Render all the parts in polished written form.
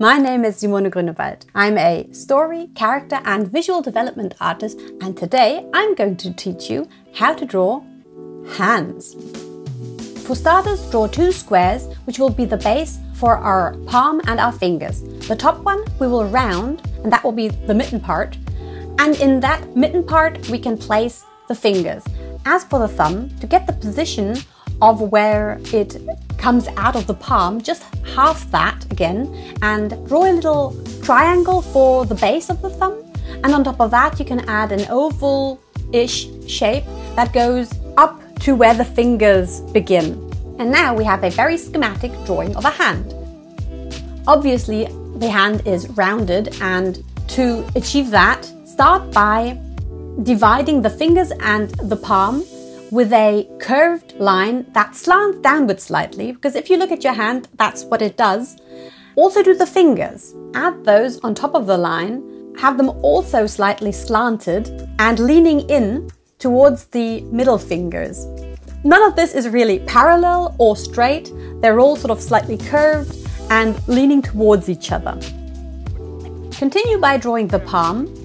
My name is Simone Grünewald. I'm a story, character and visual development artist, and today I'm going to teach you how to draw hands. For starters, draw two squares which will be the base for our palm and our fingers. The top one we will round, and that will be the mitten part, and in that mitten part we can place the fingers. As for the thumb, to get the position of where it comes out of the palm, just half that again, and draw a little triangle for the base of the thumb, and on top of that you can add an oval-ish shape that goes up to where the fingers begin. And now we have a very schematic drawing of a hand. Obviously the hand is rounded, and to achieve that, start by dividing the fingers and the palm with a curved line that slants downwards slightly, because if you look at your hand, that's what it does. Also do the fingers. Add those on top of the line, have them also slightly slanted and leaning in towards the middle fingers. None of this is really parallel or straight. They're all sort of slightly curved and leaning towards each other. Continue by drawing the palm,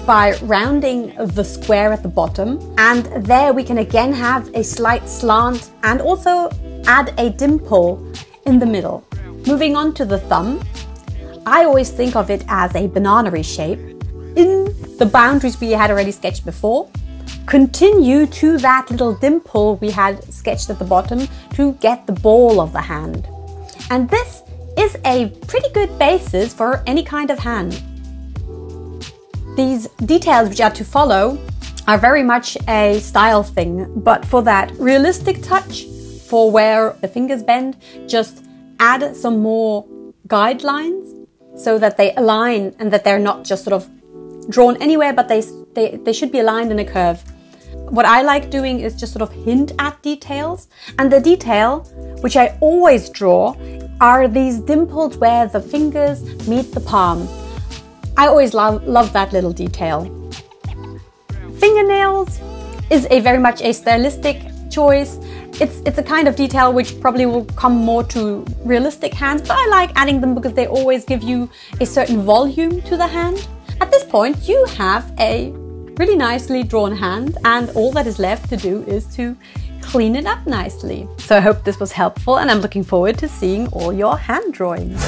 by rounding the square at the bottom, and there we can again have a slight slant and also add a dimple in the middle. Moving on to the thumb, I always think of it as a banana-y shape. In the boundaries we had already sketched before, continue to that little dimple we had sketched at the bottom to get the ball of the hand. And this is a pretty good basis for any kind of hand. These details which are to follow are very much a style thing, but for that realistic touch, for where the fingers bend, just add some more guidelines so that they align and that they're not just sort of drawn anywhere, but they should be aligned in a curve. What I like doing is just sort of hint at details, and the detail which I always draw are these dimples where the fingers meet the palm. I always love that little detail. Fingernails is very much a stylistic choice. It's a kind of detail which probably will come more to realistic hands, but I like adding them because they always give you a certain volume to the hand. At this point, you have a really nicely drawn hand, and all that is left to do is to clean it up nicely. So I hope this was helpful, and I'm looking forward to seeing all your hand drawings.